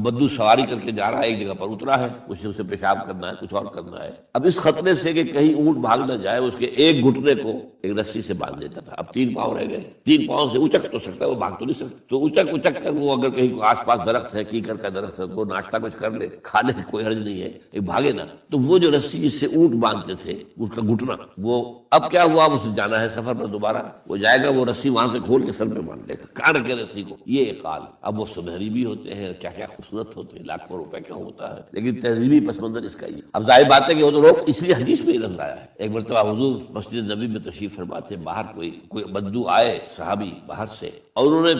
بدو سواری کر کے جا رہا ہے، ایک جگہ پر اترا ہے، اسے پیشاب کرنا ہے، کچھ اور کرنا ہے. اب اس خطرے سے کہ کہیں اونٹ بھاگ نہ جائے، اس کے ایک گھٹنے کو ایک رسی سے باندھ دیتا تھا. اب 3 پاؤں رہ گئے، 3 پاؤں سے اچک تو سکتا ہے، وہ بھاگ تو نہیں سکتا. تو اچک کر وہ اگر کہیں آس پاس درخت ہے، کیکر کا درخت ہے، وہ ناشتہ کچھ کر لے، کھانے کی کوئی حرج نہیں ہے، ایک بھاگے نا. تو وہ جو رسی جس سے اونٹ باندھتے تھے، اس کا گھٹنا، وہ اب کیا ہوا؟ اسے جانا ہے سفر پر، دوبارہ وہ جائے گا، وہ رسی وہاں سے کھول کے سر پہ باندھ لے گا، کاٹ کے رسی کو. یہ اقال. اب وہ سنہری بھی ہوتے ہیں، کیا کیا خوبصورت ہوتے ہیں، لاکھوں روپے کا ہوتا ہے، لیکن تہذیبی پس منظر اس کا ہی. اب ظاہر بات ہے کہ وہ تو روک، اس لیے حدیث میں یہ لفظ آیا ہے. ایک مرتبہ حضور مسجد نبی میں تشریف فرما تھے، باہر کوئی بدو آئے صحابی باہر سے، اور انہوں نے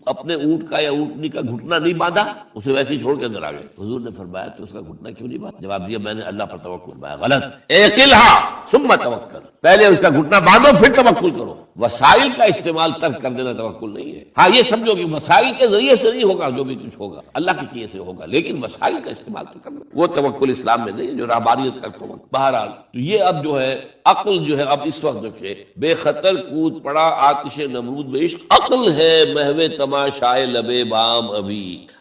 اپنے اونٹ کا یا اونٹنی کا گھٹنا نہیں باندھا، اسے ویسے ہی چھوڑ کے اندر آ گئے. حضور نے فرمایا کہ اس کا گھٹنا کیوں نہیں باندھا؟ جواب دیا میں نے اللہ پر توکل فرمایا. غلط. اعقلھا ثم توکل. پہلے اس کا گھٹنا باندھو پھر توکل کرو. وسائل کا استعمال ترک کر دینا توکل نہیں ہے. ہاں یہ سمجھو کہ وسائل کے ذریعے سے نہیں ہوگا، جو بھی کچھ ہوگا اللہ کی چیز سے ہوگا، لیکن وسائل کا استعمال تو کرنا، وہ توکل اسلام میں نہیں، جو رہبانیت کا توکل. بہرحال تو یہ اب جو ہے عقل جو ہے اب اس وقت جو کہ بے خطر کود پڑا آتش نمرود میں عشق، عقل ہے محو تماشائے لبے بام.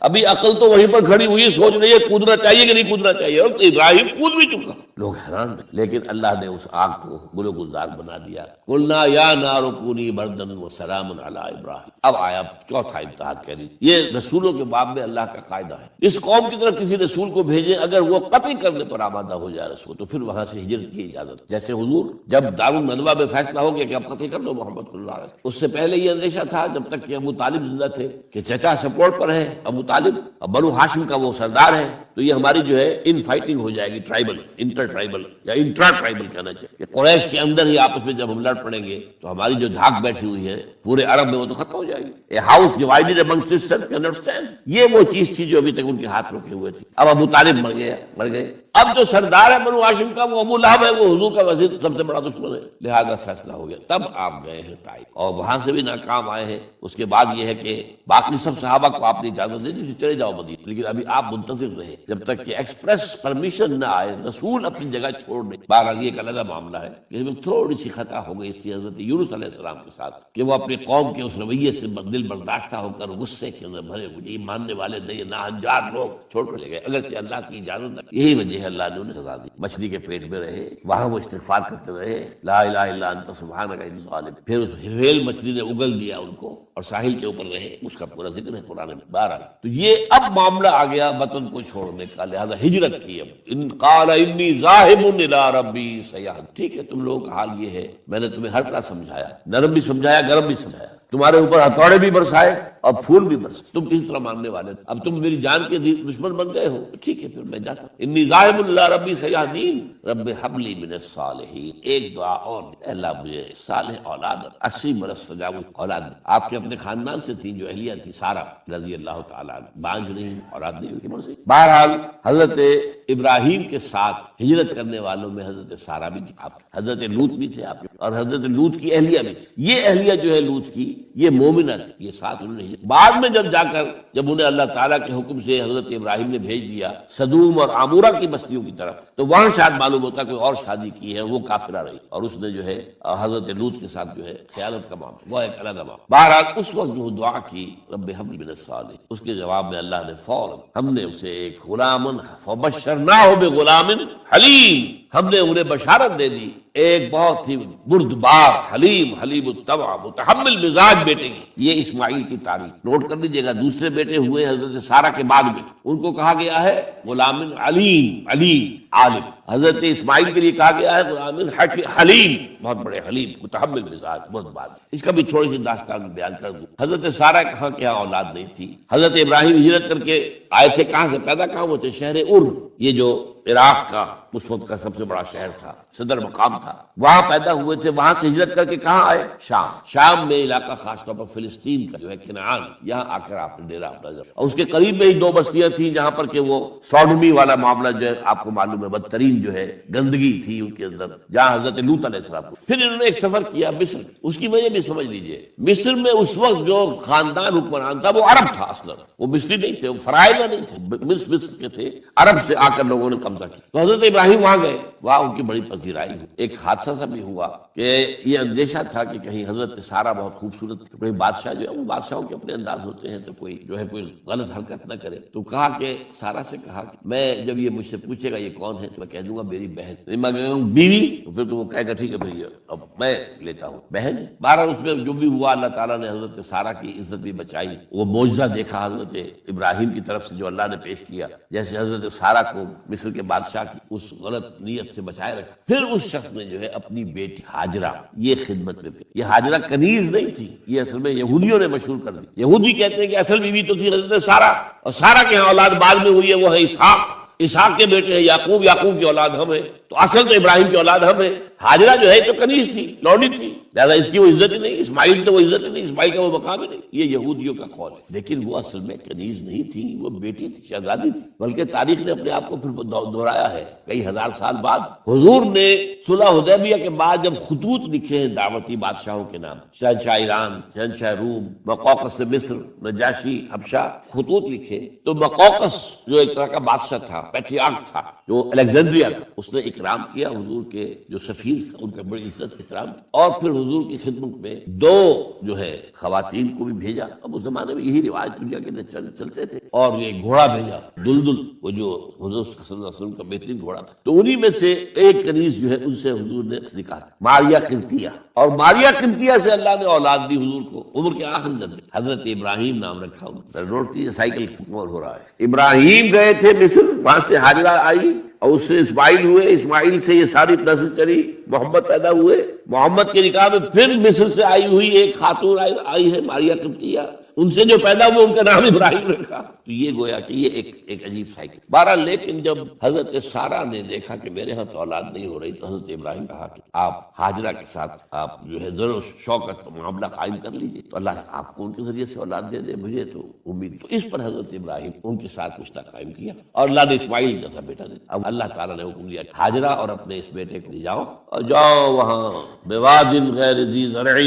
ابھی عقل تو وہیں پر کھڑی ہوئی سوچ رہی ہے کودنا چاہیے کہ نہیں کودنا چاہیے، اور ابراہیم کود بھی چکا. لوگ حیران ہیں، لیکن اللہ نے اس آگ کو گل و گلزار بنا دیا. قلنا یا نار کونی بردن وسلام علی ابراہیم. اب آیا چوتھا امتحان. کہہ رہی یہ رسولوں کے باب میں اللہ کا قاعدہ ہے، اس قوم کی طرف کسی رسول کو بھیجیں، اگر وہ قتل کرنے پر آمادہ ہو جائے رسول، تو پھر وہاں سے ہجرت کی اجازت. جیسے حضور جب دارالندوا میں فیصلہ ہو گیا کہ اب قتل کر دو محمد صلی اللہ علیہ وسلم، اس سے پہلے یہ اندیشہ تھا جب تک کہ ابو طالب زندہ تھے کہ چچا سپورٹ پر ہے ابو طالب، اب بنو ہاشم کا وہ سردار ہے، تو یہ ہماری جو ہے ان فائٹنگ ہو جائے گی، ٹرائبل، انٹر ٹرائبل یا انٹرا ٹرائبل کہنا چاہیے، کہ قریش کے اندر ہی آپس میں جب ہم لڑ پڑیں گے تو ہماری جو دھاک بیٹھی ہوئی ہے پورے عرب میں وہ تو ختم ہو جائے گی. A house divided Umang sisters can understand. یہ وہ چیز تھی جو ابھی تک ان کے ہاتھ رکے ہوئے تھی. اب ابو طالب مر گئے. اب جو سردار ہے بنو ہاشم کا وہ ابو لہب ہے، وہ حضور کا وزیر سب سے بڑا دشمن ہے. لہذا فیصلہ ہو گیا. تب آپ گئے ہیں طائف اور وہاں سے بھی ناکام آئے ہیں. اس کے بعد یہ ہے کہ باقی سب صحابہ کو آپ نے اجازت دے دی چلے جاؤ مدینہ، لیکن ابھی آپ منتظر رہے جب تک کہ ایکسپریس پرمیشن نہ آئے، رسول اپنی جگہ چھوڑ دے. بہرحال یہ ایک الگ معاملہ ہے کہ تھوڑی سی خطا ہو گئی تھی حضرت یونس علیہ السلام کے ساتھ کہ وہ اپنی قوم کے اس رویے سے دل برداشتہ ہو کر غصے کے اندر بھرے ہوئے، یہ ماننے والے نہیں، ناہنجار لوگ چھوڑ کر لے گئے، اگرچہ اللہ کی اجازت. یہی وجہ ہے اللہ نے انہیں سزا دی، مچھلی کے پیٹ میں رہے، وہاں وہ استغفار کرتے رہے، لا الہ الا انت سبحانک انی ظالم، پھر اس ریل مچھلی نے اگل دیا ان کو اور ساحل کے اوپر رہے، اس کا پورا ذکر ہے قرآن میں 12۔ تو یہ اب معاملہ آ گیا وطن کو چھوڑنے کا، لہذا ہجرت کی۔ اب ان قال انی ذاہب الی ربی سیہدین، ٹھیک ہے تم لوگوں کا حال یہ ہے، میں نے تمہیں ہر طرح سمجھایا، نرم بھی سمجھایا، گرم بھی سمجھایا، تمہارے اوپر ہتھوڑے بھی برسائے اور پھول بھی برسائے، تم کس طرح ماننے والے، اب تم میری جان کے دشمن بن گئے ہو، ٹھیک ہے پھر میں جاتا ہوں۔ انی ذاہب الی ربی سیہدین رب ھب لی من الصالحین، ایک دعا اور، اے اللہ مجھے صالح اولاد، 80 برس تجاوز اولاد۔ آپ کے اپنے خاندان سے تھی جو اہلیہ تھی سارہ رضی اللہ تعالیٰ عنہ، بانجھ نہیں، اولاد نہیں ہوئی مرضی۔ بہرحال حضرت ابراہیم کے ساتھ ہجرت کرنے والوں میں حضرت سارہ بھی تھی، آپ حضرت لوط بھی تھے آپ کے، اور حضرت لوط کی اہلیہ بھی تھی۔ یہ اہلیہ جو ہے لوط کی، یہ مومنہ تھی، یہ ساتھ انہوں نے بعد میں جب انہیں اللہ تعالیٰ کے حکم سے حضرت ابراہیم نے بھیج دیا سدوم اور عمورہ کی بستیوں کی طرف، تو وہاں شاید معلوم ہوتا کوئی اور شادی کی ہے، وہ کافرہ رہی، اور اس نے جو ہے حضرت لوط کے ساتھ جو ہے خیانت کا معاملہ، وہ ایک الگ معاملہ۔ بہرحال اس وقت جو دعا کی رب ھب لی من الصالحین، اس کے جواب میں اللہ نے فوراً، ہم نے اسے ایک غلام فبشرناہ بغلام حلیم، ہم نے انہیں بشارت دے دی ایک بہت ہی بردبار، حلیم الطبع، متحمل مزاج بیٹے کی۔ یہ اسماعیل کی تعریف نوٹ کر لیجیے گا، دوسرے بیٹے ہوئے حضرت سارہ کے بعد میں، ان کو کہا گیا ہے غلام علیم عالم، حضرت اسماعیل کے لیے کہا گیا ہے غلام حلیم، بہت بڑے حلیم، متحمل مزاج، بہت بات۔ اس کا بھی تھوڑی سی داستان بیان کر دوں۔ حضرت سارہ کہاں کیا اولاد نہیں تھی، حضرت ابراہیم ہجرت کر کے آئے تھے، کہاں سے پیدا کہاں ہوتے، شہر یہ جو عراق کا اس وقت کا سب سے بڑا شہر تھا، صدر مقام تھا، وہاں پیدا ہوئے تھے، وہاں سے ہجرت کر کے کہاں آئے، شام میں علاقہ، خاص طور پر فلسطین کا جو ہے کنعان، یہاں آ کر آپ نے ڈیرا اپنا جب، اور اس کے قریب میں ہی 2 بستیاں تھیں جہاں پر کہ وہ سوڈومی والا معاملہ جو ہے آپ کو معلوم ہے، بدترین جو ہے گندگی تھی ان کے اندر، جہاں حضرت لوط علیہ السلام کو۔ پھر انہوں نے ایک سفر کیا مصر، اس کی وجہ بھی سمجھ لیجئے، مصر میں اس وقت جو خاندان حکمران تھا وہ عرب تھا، اصلا وہ مصری نہیں تھے، وہ فرائضہ نہیں تھے، مصر کے تھے، عرب سے آ کر لوگوں نے قبضہ کیا۔ تو حضرت ابراہیم وہاں گئے، وہاں ان کی بڑی پذیرائی ہوئی۔ ایک حادثہ سا بھی ہوا کہ یہ اندیشہ تھا کہ کہیں حضرت سارہ بہت خوبصورت، کوئی بادشاہ جو ہے، وہ بادشاہوں کے اپنے انداز ہوتے ہیں، تو کوئی جو ہے کوئی غلط حرکت نہ کرے، تو کہا کہ سارہ سے کہا کہ میں جب یہ مجھ سے پوچھے گا یہ کون ہے تو میں کہہ دوں گا میری بہن، میں کہوں گا بیوی، تو پھر تو وہ کہے گا ٹھیک ہے پھر اب میں لیتا ہوں بہن۔ بہرحال اس میں جو بھی ہوا، اللہ تعالیٰ نے حضرت سارہ کی عزت بھی بچائی، وہ معجزہ دیکھا حضرت ابراہیم کی طرف سے جو اللہ نے پیش کیا، جیسے حضرت سارہ کو مصر کے بادشاہ کی اس غلط نیت سے بچائے رکھا۔ پھر اس شخص نے جو ہے اپنی بیٹی ہاجرہ یہ خدمت میں، یہ ہاجرہ کنیز نہیں تھی، یہ اصل میں یہودیوں نے مشہور کر دی۔ یہودی کہتے ہیں کہ اصل بیوی تو تھی حضرت سارہ، اور سارہ کے ہاں اولاد بعد میں ہوئی ہے، وہ ہے اسحاق کے بیٹے ہیں یعقوب کی اولاد ہم ہیں، تو اصل تو ابراہیم کی اولاد ہم ہیں۔ ہاجرہ جو ہے تو کنیز تھی، لونڈی تھی، لہذا اس کی وہ عزت ہی نہیں، اسماعیل تو وہ عزت ہی نہیں، اسماعیل کا وہ مقام ہی نہیں، یہ یہودیوں کا قول ہے۔ لیکن وہ اصل میں کنیز نہیں تھی، وہ بیٹی تھی، شہزادی تھی، بلکہ تاریخ نے اپنے آپ کو پھر دہرایا ہے کئی ہزار سال بعد۔ حضور نے صلح حدیبیہ کے بعد جب خطوط لکھے ہیں دعوتی بادشاہوں کے نام، شہنشاہ ایران، شہنشاہ روم، مقوقس مصر، نجاشی حبشہ، خطوط لکھے، تو مقوقس جو ایک طرح کا بادشاہ تھا، پیٹریارک تھا، جو الیگزینڈریا کا، اس نے اکرام کیا حضور کے جو سفیر تھا، ان کا بڑی عزت احترام، اور پھر حضور کی خدمت میں 2 جو ہے خواتین کو بھی بھیجا۔ اب اس زمانے میں یہی رواج دنیا کے چلتے تھے، اور یہ گھوڑا بھیجا، دلدل، وہ جو حضور صلی اللہ علیہ وسلم کا بہترین گھوڑا تھا، تو انہی میں سے ایک کنیز جو ہے ان سے حضور نے نکاح، ماریا قبطیہ، اور ماریا قبطیہ سے اللہ نے اولاد دی حضور کو، عمر کے آخر میں حضرت ابراہیم نام رکھا ان، روڈ کی سائیکل ہو رہا ہے۔ ابراہیم گئے تھے مصر، وہاں سے ہاجرہ آئی، اور اس سے اسماعیل ہوئے، اسماعیل سے یہ ساری نسل چلی، محمد پیدا ہوئے، محمد کے نکاح میں پھر مصر سے آئی ہوئی ایک خاتون آئی ہے ماریا قبطیہ، ان سے جو پیدا ہوئے ان کا نام ابراہیم رکھا۔ تو یہ گویا کہ یہ ایک عجیب سائیکل۔ بہرحال لیکن جب حضرت سارہ نے دیکھا کہ میرے ہاں تو اولاد نہیں ہو رہی، تو حضرت ابراہیم کہا کہ آپ ہاجرہ کے ساتھ آپ جو ہے ذر و شوقت معاملہ قائم کر لیجیے، تو اللہ آپ کو ان کے ذریعے سے اولاد دے دے، مجھے تو امید۔ تو اس پر حضرت ابراہیم ان کے ساتھ رشتہ قائم کیا، اور اللہ نے اسماعیل جیسا بیٹا دے۔ اب اللہ تعالیٰ نے حکم دیا ہاجرہ اور اپنے اس بیٹے کو لے جاؤ، اور جاؤ وہاں بواد غیر ذی زرع،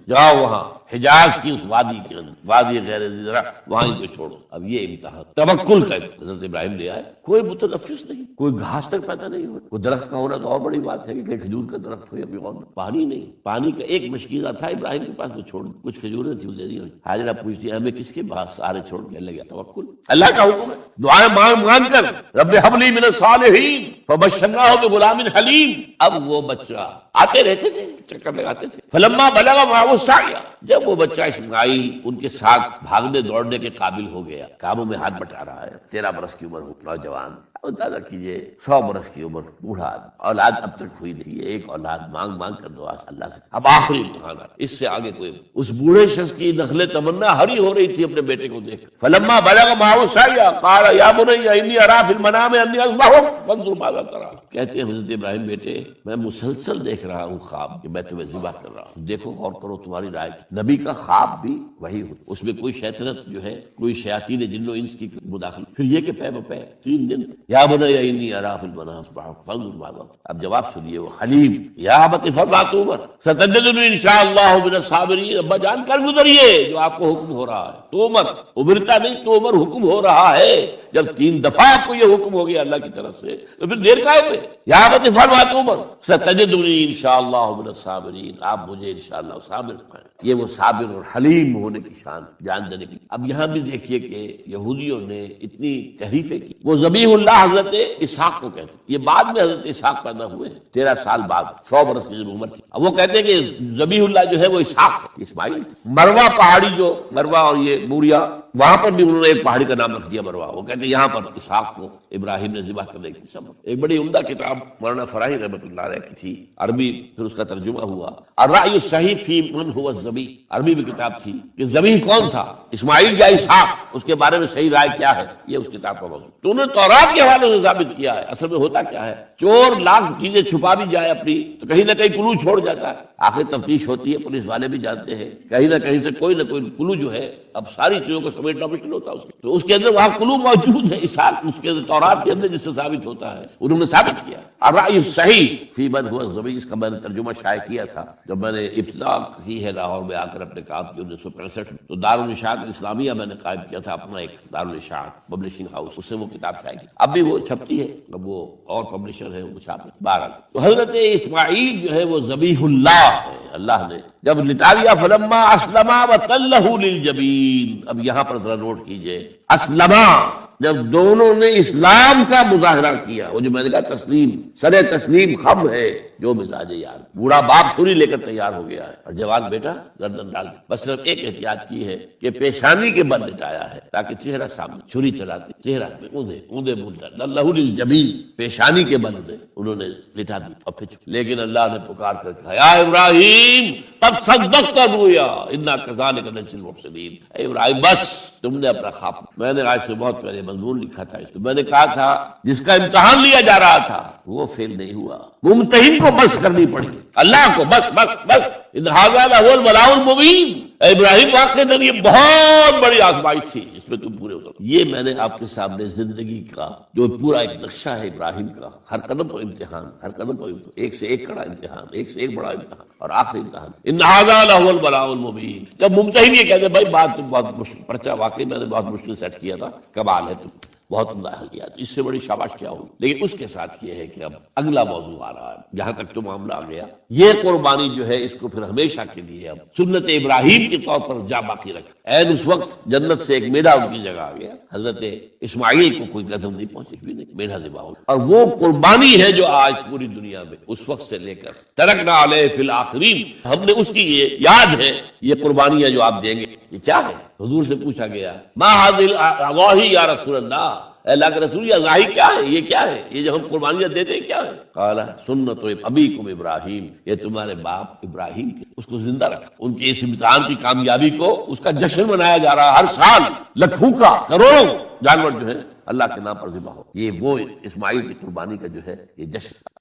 جاؤ وہاں حجاز کی اس وادی کے اندر، وادی غیر ذی زرع، وہاں کو چھوڑو۔ اب یہ امتحان توکل کا حضرت ابراہیم نے آئے، کوئی متنفس نہیں، کوئی گھاس تک پیدا نہیں ہو، کوئی درخت کا ہونا تو اور بڑی بات ہے کہ کھجور کا درخت ہو یا کوئی اور، پانی نہیں، پانی کا ایک مشکیزہ تھا ابراہیم کے پاس، وہ چھوڑ کچھ کھجوریں تھی وہ دے دی۔ حاجرہ پوچھتی ہے ہمیں کس کے پاس سارے چھوڑ کے لگا؟ توکل، اللہ کا حکم ہے، دعائیں مانگ کر رب ہب لی من الصالحین فبشرناہ بغلام حلیم۔ اب وہ بچہ آتے رہتے تھے، چکر لگاتے تھے، فلما بلغ معه السعی، جب وہ بچہ اسماعیل ان کے ساتھ بھاگنے دوڑنے کے قابل ہو گیا، کاموں میں ہاتھ بٹا رہا ہے، 13 برس کی عمر ہو، نوجوان، اندازہ کیجئے 100 برس کی عمر، بوڑھا، اولاد اب تک ہوئی نہیں، ایک اولاد مانگ مانگ کر دعا اللہ سے۔ اب آخری امتحان، اس سے آگے کوئی، اس بوڑھے شخص کی نخل تمنا ہری ہو رہی تھی اپنے بیٹے کو دیکھ، فلما بلغ معه السعی قال یا بنی انی اری فی المنام انی اذبحک فانظر ماذا تری۔ کہتے ہیں حضرت ابراہیم بیٹے میں مسلسل دیکھ رہا ہوں خواب کہ میں تمہیں ذبح کر رہا ہوں، دیکھو غور کرو تمہاری رائے، نبی کا خواب بھی وہی ہو، اس میں کوئی شیطنت جو ہے، کوئی شیاطین جن و انس کی مداخلت، پھر یہ کہ پے بپے 3 دن، یا بنی انی اری فی المنام فانظر ماذا تری۔ اب جواب سنیے، وہ حلیم، یا ابت افعل ما تؤمر ستجدنی ان شاء اللہ من الصابرین۔ ابا جان کر گزریے جو آپ کو حکم ہو رہا ہے، تومر ابرتا نہیں، تومر حکم ہو رہا ہے، جب 3 دفعہ آپ کو یہ حکم ہو گیا اللہ کی طرف سے تو پھر دیر کائے ہوئے؟ یا ابت افعل ما تؤمر ستجدنی ان شاء اللہ من الصابرین، آپ مجھے انشاءاللہ صابر پائیں۔ یہ وہ صابر اور حلیم ہونے کی شان جان دینے کی۔ اب یہاں بھی دیکھیے کہ یہودیوں نے اتنی تحریفیں کی، وہ ذبیح اللہ حضرت اسحاق کو کہتے ہیں، یہ بعد میں حضرت اسحاق پیدا ہوئے 13 سال بعد، 100 برس کی عمر تھی۔ اب وہ کہتے ہیں کہ ذبیح اللہ جو ہے وہ اسحاق ہے، اسماعیل۔ مروہ پہاڑی، جو مروہ اور یہ موریا، وہاں پر بھی انہوں نے ایک پہاڑی کا نام رکھ دیا مروہ، وہ کہتے ہیں یہاں پر اسحاق کو ابراہیم نے ذبح کرنے کی سبب۔ ایک بڑی عمدہ کتاب مولانا فراہی رحمۃ اللہ علیہ کی تھی، عربی، پھر اس کا ترجمہ ہوا، الرأی الصحیح فی من هو الذبیح، عربی میں کتاب تھی کہ ذبیح کون تھا، اسماعیل یا اسحاق، اس کے بارے میں صحیح رائے کیا ہے، یہ اس کتاب کا موضوع۔ تو انہوں نے تورات کے حوالے سے ثابت کیا ہے۔ اصل میں ہوتا کیا ہے، چور لاکھ چیزیں چھپا بھی جائے اپنی تو کہیں نہ کہیں کلو چھوڑ جاتا ہے، آخر تفتیش ہوتی ہے، پولیس والے بھی جانتے ہیں، کہیں نہ کہیں سے کوئی نہ کوئی کلو جو ہے، اب ساری چیزوں کو سمیٹنا مشکل ہوتا ہے، تو اس کے اندر وہاں کلو موجود ہے، اسحاق اس کے تورات کے اندر جس سے ثابت ہوتا ہے، انہوں نے ثابت کیا۔ الرأی الصحیح فی من هو الذبیح، اس کا میں نے ترجمہ شائع کیا تھا جب میں نے ابتدا کی ہے لاہور میں آ کر اپنے کام کی 1965 میں، تو دارالاشاعت الاسلامیہ میں نے قائم کیا تھا اپنا ایک دارالاشاعت پبلشنگ ہاؤس، اس سے وہ کتاب شائع کی، اب بھی وہ چھپتی ہے، اب وہ اور پبلشر ہے وہ چھاپے۔ بہرحال تو حضرت اسماعیل جو ہے وہ ذبیح اللہ ہے، اللہ نے جب لٹا لیا، فلما اسلما وتلہ للجبین۔ اب یہاں پر ذرا نوٹ کیجئے، اسلما، جب دونوں نے اسلام کا مظاہرہ کیا، وہ جو میں نے کہا تسلیم، سر تسلیم خم ہے جو مزاج یار، بوڑھا باپ چھری لے کر تیار ہو گیا ہے اور جوان بیٹا گردن ڈال دے، بس صرف ایک احتیاط کی ہے کہ پیشانی کے بل لٹایا ہے تاکہ چہرہ سامنے، چھری چلاتے چہرہ میں اوندے بولتا اللہ للجبین، پیشانی کے بل انہوں نے لٹا دی اور پھر، لیکن اللہ نے پکار کر کہا یا ابراہیم قد صدقت الرؤیا انا کذلک نجزی المحسنین۔ اے ابراہیم بس تم نے اپنا خواب، میں نے آج سے بہت پہلے مضمون لکھا تھا، تو میں نے کہا تھا جس کا امتحان لیا جا رہا تھا وہ فیل نہیں ہوا، ممتحن کو بس کرنی پڑی، اللہ کو بس بس بس، ان ھذا لہو البلاء المبین۔ اے ابراہیم واقعی یہ بہت بڑی آزمائش تھی، اس میں تم پورے اترو۔ یہ میں نے آپ کے سامنے زندگی کا جو پورا ایک نقشہ ہے ابراہیم کا، ہر قدم پر امتحان، ہر قدم پر ایک سے ایک کڑا امتحان، ایک سے ایک بڑا امتحان اور آخری امتحان، ان ھذا لہو البلاء المبین۔ جب ممتحن یہ کہتے ہیں بھائی بات تم بہت مشکل، پرچہ واقعی میں نے بہت مشکل سیٹ کیا تھا، کمال ہے تم، بہت عمدہ حل کیا، تو اس سے بڑی شاباش کیا ہوگی۔ لیکن اس کے ساتھ یہ ہے کہ اب اگلا موضوع آ رہا ہے، جہاں تک تو معاملہ آ گیا، یہ قربانی جو ہے اس کو پھر ہمیشہ کے لیے اب سنت ابراہیم کے طور پر جا باقی رکھ۔ عین اس وقت جنت سے ایک میڑا ان کی جگہ آ گیا، حضرت اسماعیل کو کوئی قدم نہیں پہنچی بھی نہیں، میڑا ذبح ہو، اور وہ قربانی ہے جو آج پوری دنیا میں اس وقت سے لے کر ترکنا علیہ فی الآخرین، ہم نے اس کی یہ یاد ہے، یہ قربانیاں جو آپ دیں گے یہ کیا ہے؟ حضور سے پوچھا گیا ما ھذل اضاحی یا رسول اللہ، اے اللہ کے رسول یہ اضاحی کیا ہے، یہ کیا ہے، یہ جو ہم قربانیاں دیتے ہیں کیا ہے؟ قال سنت ابیکم ابراہیم، یہ تمہارے باپ ابراہیم کی، اس کو زندہ رکھا، ان کے اس امتحان کی کامیابی کو، اس کا جشن منایا جا رہا ہے ہر سال، لاکھوں کا کروڑوں جانور جو ہے اللہ کے نام پر ذبح ہو، یہ وہ اسماعیل کی قربانی کا جو ہے یہ جشن۔